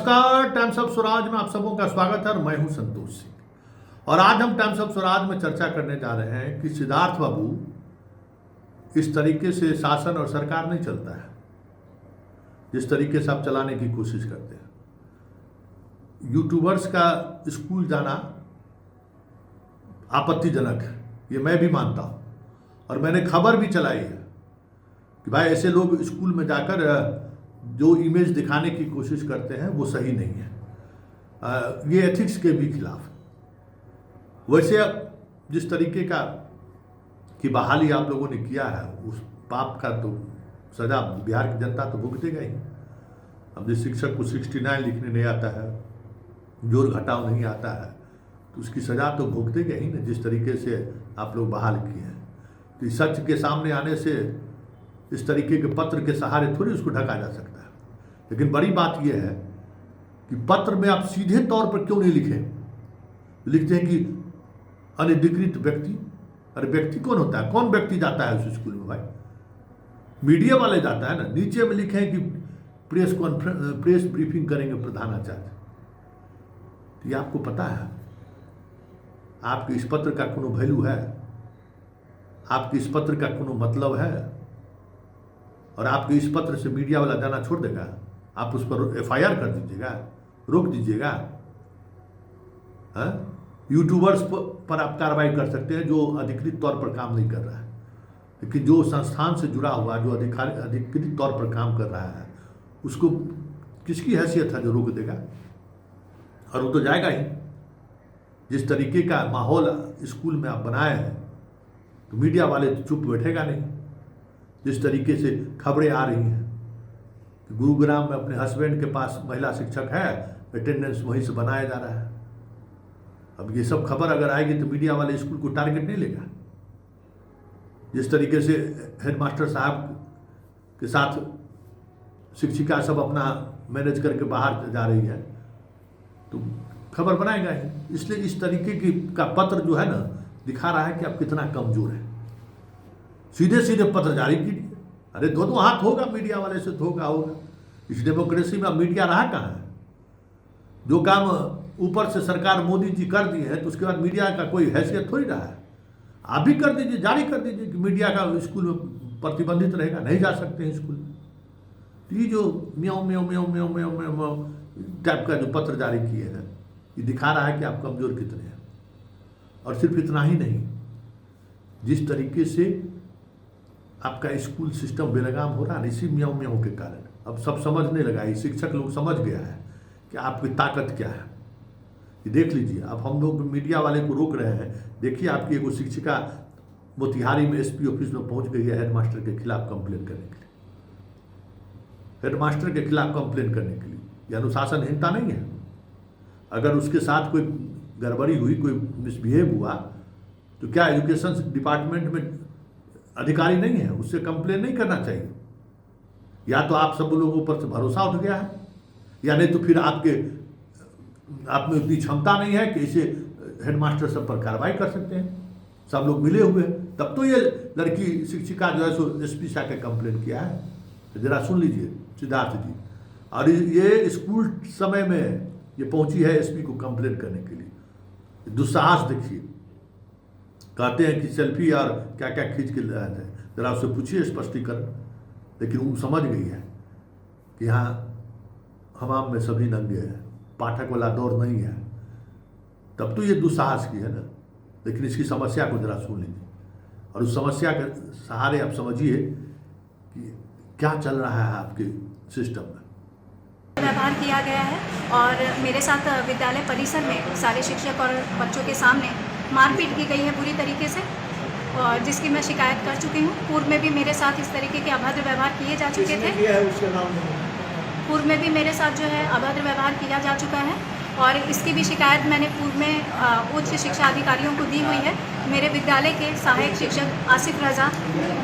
नमस्कार, times of Swaraj में आप सबों का स्वागत है और मैं हूं संतोष सिंह। और आज हम टाइम्स ऑफ स्वराज में चर्चा करने जा रहे हैं कि सिद्धार्थ बाबू इस तरीके से शासन और सरकार नहीं चलता है जिस तरीके से आप चलाने की कोशिश करते हैं। यूट्यूबर्स का स्कूल जाना आपत्तिजनक है, ये मैं भी मानता हूं और मैंने खबर भी चलाई है कि भाई ऐसे लोग स्कूल में जाकर जो इमेज दिखाने की कोशिश करते हैं वो सही नहीं है। ये एथिक्स के भी खिलाफ है। वैसे जिस तरीके का की बहाली आप लोगों ने किया है उस पाप का तो सजा बिहार की जनता तो भुगतेगा ही। अब जिस शिक्षक को 69 लिखने नहीं आता है, जोड़ घटाव नहीं आता है, तो उसकी सजा तो भुगतेगा ही ना। जिस तरीके से आप लोग बहाल किए हैं तो सच के सामने आने से इस तरीके के पत्र के सहारे थोड़ी उसको ढका जा सकता है। लेकिन बड़ी बात यह है कि पत्र में आप सीधे तौर पर क्यों नहीं लिखें, लिखते हैं कि अनधिकृत व्यक्ति। अरे व्यक्ति कौन होता है? कौन व्यक्ति जाता है उस स्कूल में? भाई मीडिया वाले जाता है ना। नीचे में लिखें कि प्रेस ब्रीफिंग करेंगे प्रधानाचार्य। तो ये आपको पता है आपके इस पत्र का कोनो वैल्यू है? आपके इस पत्र का कोनो मतलब है? और आपके इस पत्र से मीडिया वाला जाना छोड़ देगा? आप उस पर FIR कर दीजिएगा, रोक दीजिएगा। यूट्यूबर्स पर आप कार्रवाई कर सकते हैं जो अधिकृत तौर पर काम नहीं कर रहा है, लेकिन जो संस्थान से जुड़ा हुआ जो अधिकृत तौर पर काम कर रहा है उसको किसकी हैसियत है जो रोक देगा? और वो तो जाएगा ही। जिस तरीके का माहौल स्कूल में आप बनाए हैं तो मीडिया वाले तो चुप बैठेगा नहीं। जिस तरीके से खबरें आ रही हैं कि गुरुग्राम में अपने हस्बैंड के पास महिला शिक्षक है, अटेंडेंस वहीं से बनाया जा रहा है। अब ये सब खबर अगर आएगी तो मीडिया वाले स्कूल को टारगेट नहीं लेगा। जिस तरीके से हेडमास्टर साहब के साथ शिक्षिका सब अपना मैनेज करके बाहर जा रही है तो खबर बनाएगा ही। इसलिए इस तरीके का पत्र जो है ना दिखा रहा है कि आप कितना कमजोर है। सीधे सीधे पत्र जारी कीजिए। अरे दोनों हाथ होगा मीडिया वाले से, धोखा होगा। इस डेमोक्रेसी में अब मीडिया रहा कहाँ है? जो काम ऊपर से सरकार मोदी जी कर दिए हैं तो उसके बाद मीडिया का कोई हैसियत थोड़ी रहा है। आप भी कर दीजिए, जारी कर दीजिए कि मीडिया का स्कूल में प्रतिबंधित रहेगा, नहीं जा सकते हैं स्कूल में। तो ये जो म्याऊं म्याऊं म्याऊं म्याऊं म्याऊं म्याऊं टाइप का जो पत्र जारी किए हैं ये दिखा रहा है कि आप कमजोर कितने हैं। और सिर्फ इतना ही नहीं, जिस तरीके से आपका स्कूल सिस्टम बेलगाम हो रहा है इसी म्याऊं म्याऊं के कारण अब सब समझने लगा है। शिक्षक लोग समझ गया है कि आपकी ताकत क्या है। ये देख लीजिए, अब हम लोग मीडिया वाले को रोक रहे हैं। देखिए आपकी एगो शिक्षिका मोतिहारी में SP ऑफिस में पहुंच गई है हेडमास्टर के खिलाफ कंप्लेन करने के लिए। हेडमास्टर के खिलाफ कंप्लेन करने के लिए ये अनुशासनहीनता नहीं है? अगर उसके साथ कोई गड़बड़ी हुई, कोई मिसबिहेव हुआ तो क्या एजुकेशन डिपार्टमेंट में अधिकारी नहीं है? उससे कंप्लेन नहीं करना चाहिए? या तो आप सब लोगों पर से भरोसा उठ गया है या नहीं तो फिर आप में उतनी क्षमता नहीं है कि इसे हेडमास्टर सब पर कार्रवाई कर सकते हैं। सब लोग मिले हुए हैं तब तो ये लड़की शिक्षिका जो है सो SP से आकर कंप्लेन किया है। तो जरा सुन लीजिए सिद्धार्थ जी। और ये स्कूल समय में ये पहुंची है SP को कंप्लेन करने के लिए। दुस्साहस देखिए। कहते हैं कि सेल्फी और क्या क्या खींच के लाए थे, जरा उससे पूछिए स्पष्टीकरण। लेकिन वो समझ गई है कि यहाँ हमाम में सभी नंगे हैं, पाठक वाला दौर नहीं है। तब तो ये दुस्साहस की है ना। लेकिन इसकी समस्या को जरा सुन लीजिए और उस समस्या के सहारे आप समझिए कि क्या चल रहा है आपके सिस्टम में। व्यवहार किया गया है और मेरे साथ विद्यालय परिसर में सारे शिक्षक और बच्चों के सामने मारपीट की गई है पूरी तरीके से, और जिसकी मैं शिकायत कर चुकी हूँ। पूर्व में भी मेरे साथ इस तरीके के अभद्र व्यवहार किए जा चुके थे। पूर्व में भी मेरे साथ जो है अभद्र व्यवहार किया जा चुका है और इसकी भी शिकायत मैंने पूर्व में उच्च शिक्षा अधिकारियों को दी हुई है। मेरे विद्यालय के सहायक शिक्षक आसिफ रज़ा,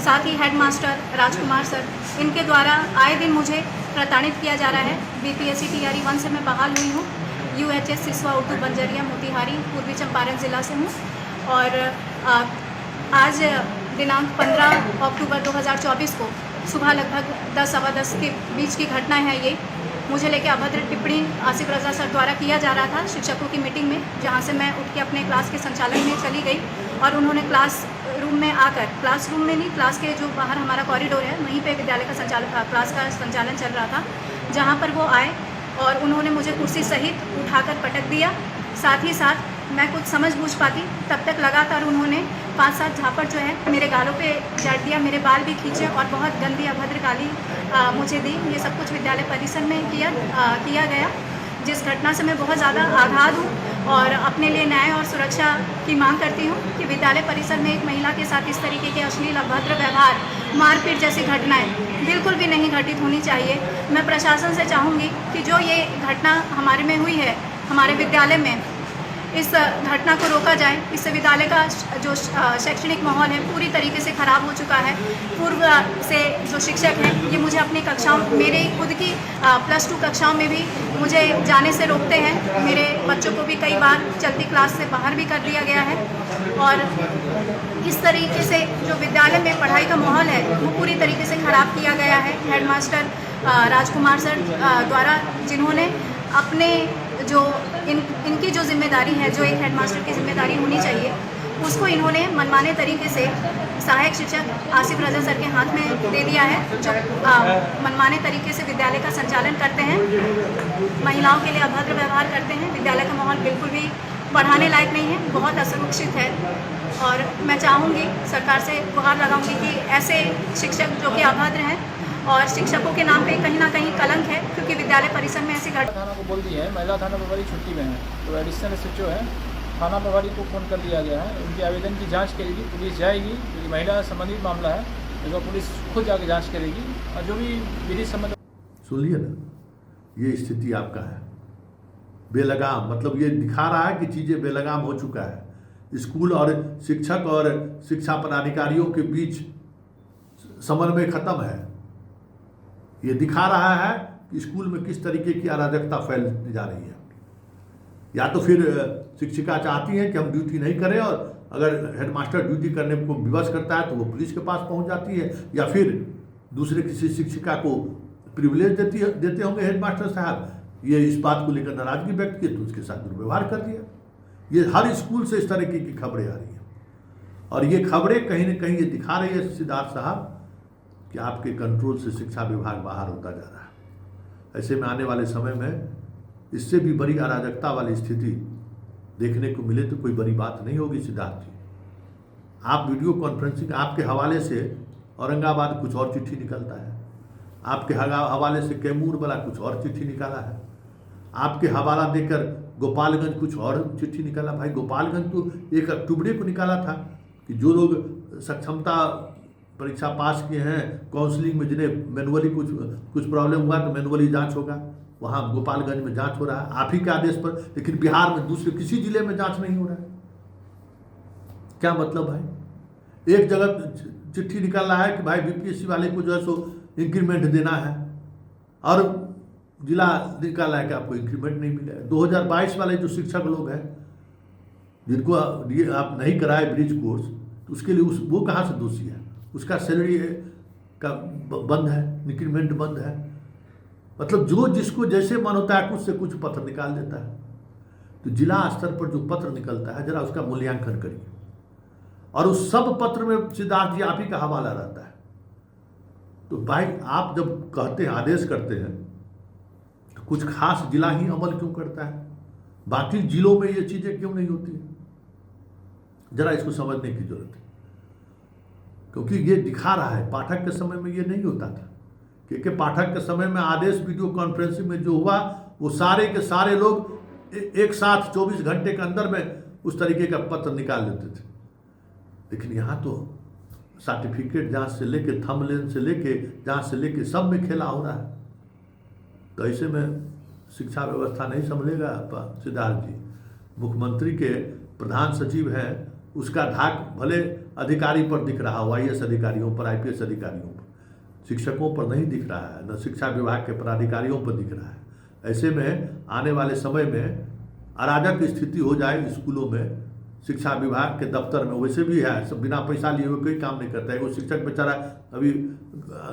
साथ ही हेडमास्टर राजकुमार सर, इनके द्वारा आए दिन मुझे प्रताड़ित किया जा रहा है। BPSC TRE 1 से मैं बहाल हुई हूँ। UHS सिसवा उर्दू बंजरिया मोतिहारी पूर्वी चंपारण ज़िला से हूँ। और आज दिनांक 15 अक्टूबर 2024 को सुबह लगभग 10 सवा 10 के बीच की घटना है ये। मुझे लेके अभद्र टिप्पणी आसिफ रज़ा सर द्वारा किया जा रहा था शिक्षकों की मीटिंग में, जहाँ से मैं उठ के अपने क्लास के संचालन में चली गई और उन्होंने क्लास रूम में आकर, क्लास रूम में नहीं, क्लास के जो बाहर हमारा कॉरिडोर है वहीं पे विद्यालय का क्लास का संचालन चल रहा था, जहाँ पर वो आए और उन्होंने मुझे कुर्सी सहित उठाकर पटक दिया। साथ ही साथ मैं कुछ समझ बूझ पाती तब तक लगातार उन्होंने 5-7 झापड़ जो है मेरे गालों पे जड़ दिया, मेरे बाल भी खींचे और बहुत गंदी अभद्र गाली मुझे दी। ये सब कुछ विद्यालय परिसर में किया गया, जिस घटना से मैं बहुत ज़्यादा आघात हूँ और अपने लिए न्याय और सुरक्षा की मांग करती हूँ कि विद्यालय परिसर में एक महिला के साथ इस तरीके के अश्लील अभद्र व्यवहार, मारपीट जैसी घटनाएं बिल्कुल भी नहीं घटित होनी चाहिए। मैं प्रशासन से चाहूँगी कि जो ये घटना हमारे में हुई है, हमारे विद्यालय में, इस घटना को रोका जाए। इससे विद्यालय का जो शैक्षणिक माहौल है पूरी तरीके से ख़राब हो चुका है। पूर्व से जो शिक्षक हैं ये मुझे अपनी कक्षाओं, मेरे खुद की +2 कक्षाओं में भी मुझे जाने से रोकते हैं। मेरे बच्चों को भी कई बार चलती क्लास से बाहर भी कर दिया गया है और इस तरीके से जो विद्यालय में पढ़ाई का माहौल है वो पूरी तरीके से ख़राब किया गया है। हेडमास्टर राजकुमार सर द्वारा, जिन्होंने अपने जो इनकी जो जिम्मेदारी है, जो एक हेडमास्टर की जिम्मेदारी होनी चाहिए, उसको इन्होंने मनमाने तरीके से सहायक शिक्षक आसिफ रज़ा सर के हाथ में दे दिया है, जो मनमाने तरीके से विद्यालय का संचालन करते हैं, महिलाओं के लिए अभद्र व्यवहार करते हैं। विद्यालय का माहौल बिल्कुल भी पढ़ाने लायक नहीं है, बहुत असुरक्षित है और मैं चाहूँगी, सरकार से गुहार लगाऊंगी कि ऐसे शिक्षक जो कि अभद्र हैं और शिक्षकों के नाम पे कहीं ना कहीं कलंक है, क्योंकि विद्यालय परिसर में ऐसी थाना को बोल दिया है, महिला थाना प्रभारी छुट्टी में है, तो एडिशनल एसएचओ है, थाना प्रभारी को फ़ोन कर दिया गया है। उनके आवेदन की जांच करेगी पुलिस, जाएगी, क्योंकि महिला संबंधित मामला है, तो पुलिस खुद जाके जांच करेगी और जो भी विधि संबंध। सुनिए ना, ये स्थिति आपका है बेलगाम, मतलब ये दिखा रहा है कि चीज़ें बेलगाम हो चुका है। स्कूल और शिक्षक और शिक्षा पदाधिकारियों के बीच समन्वय खत्म है। ये दिखा रहा है कि स्कूल में किस तरीके की अराजकता फैलती जा रही है। या तो फिर शिक्षिका चाहती हैं कि हम ड्यूटी नहीं करें और अगर हेडमास्टर ड्यूटी करने को विवश करता है तो वो पुलिस के पास पहुंच जाती है, या फिर दूसरे किसी शिक्षिका को प्रिविलेज देते होंगे हेडमास्टर साहब। ये इस बात को लेकर नाराजगी व्यक्त की तो उसके साथ दुर्व्यवहार कर दिया। ये हर स्कूल से इस तरीके की खबरें आ रही हैं और ये खबरें कहीं ना कहीं ये दिखा रही है सिद्धार्थ साहब कि आपके कंट्रोल से शिक्षा विभाग बाहर होता जा रहा है। ऐसे में आने वाले समय में इससे भी बड़ी अराजकता वाली स्थिति देखने को मिले तो कोई बड़ी बात नहीं होगी। सिद्धार्थ जी, आप वीडियो कॉन्फ्रेंसिंग, आपके हवाले से औरंगाबाद कुछ और चिट्ठी निकलता है, आपके हवाले से कैमूर वाला कुछ और चिट्ठी निकाला है, आपके हवाला देकर गोपालगंज कुछ और चिट्ठी निकाला। भाई गोपालगंज तो 1 अक्टूबर को निकाला था कि जो लोग सक्षमता परीक्षा पास किए हैं, काउंसलिंग में जिन्हें मैनुअली कुछ प्रॉब्लम हुआ तो मैनुअली जांच होगा। वहाँ गोपालगंज में जांच हो रहा है आप ही के आदेश पर, लेकिन बिहार में दूसरे किसी जिले में जांच नहीं हो रहा है। क्या मतलब भाई? एक जगह चिट्ठी निकल रहा है कि भाई बीपीएससी वाले को जो है सो इंक्रीमेंट देना है और जिला निकाला है कि आपको इंक्रीमेंट नहीं मिलेगा। 2022 वाले जो शिक्षक लोग हैं जिनको आप नहीं कराए ब्रिज कोर्स, तो उसके लिए वो कहाँ से दोषी है? उसका सैलरी का बंद है, इंक्रीमेंट बंद है। मतलब जो जिसको जैसे मन होता है कुछ से कुछ पत्र निकाल देता है। तो जिला स्तर पर जो पत्र निकलता है जरा उसका मूल्यांकन करिए, और उस सब पत्र में सिद्धार्थ जी आप ही का हवाला रहता है। तो भाई आप जब कहते हैं, आदेश करते हैं, तो कुछ खास जिला ही अमल क्यों करता है? बाकी जिलों में ये चीजें क्यों नहीं होती है? जरा इसको समझने की जरूरत है, क्योंकि ये दिखा रहा है पाठक के समय में ये नहीं होता था। क्योंकि पाठक के समय में आदेश वीडियो कॉन्फ्रेंसिंग में जो हुआ वो सारे के सारे लोग एक साथ 24 घंटे के अंदर में उस तरीके का पत्र निकाल देते थे। लेकिन यहाँ तो सर्टिफिकेट जांच से लेके, थंबनेल से लेके, जांच से लेके सब में खेला हो रहा है। तो ऐसे में शिक्षा व्यवस्था नहीं संभलेगा सिद्धार्थ जी। मुख्यमंत्री के प्रधान सचिव हैं, उसका धाक भले अधिकारी पर दिख रहा हो, IAS अधिकारियों पर, IPS अधिकारियों पर, शिक्षकों पर नहीं दिख रहा है, न शिक्षा विभाग के पदाधिकारियों पर दिख रहा है। ऐसे में आने वाले समय में अराजक स्थिति हो जाए स्कूलों में, शिक्षा विभाग के दफ्तर में। वैसे भी है, सब बिना पैसा लिए हुए कोई काम नहीं करता है। वो शिक्षक बेचारा अभी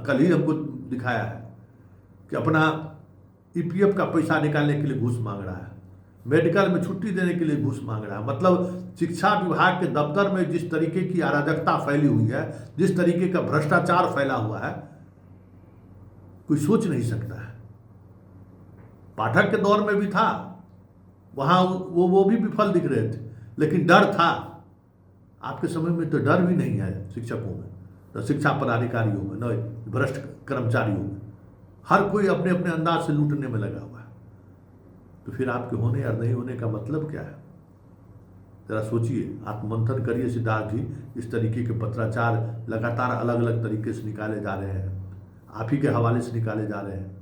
कल ही हमको दिखाया है कि अपना ईपीएफ का पैसा निकालने के लिए घूस मांग रहा है, मेडिकल में छुट्टी देने के लिए घूस मांग रहा है। मतलब शिक्षा विभाग के दफ्तर में जिस तरीके की अराजकता फैली हुई है, जिस तरीके का भ्रष्टाचार फैला हुआ है, कोई सोच नहीं सकता है। पाठक के दौर में भी था, वहाँ वो भी विफल दिख रहे थे, लेकिन डर था। आपके समय में तो डर भी नहीं है शिक्षकों में, तो शिक्षा पदाधिकारियों में, न भ्रष्ट कर्मचारियों में। हर कोई अपने अपने अंदाज से लूटने में लगा हुआ है। तो फिर आपके होने या नहीं होने का मतलब क्या है? जरा सोचिए, आत्ममंथन करिए सिद्धार्थ जी। इस तरीके के पत्राचार लगातार अलग अलग तरीके से निकाले जा रहे हैं, आप ही के हवाले से निकाले जा रहे हैं।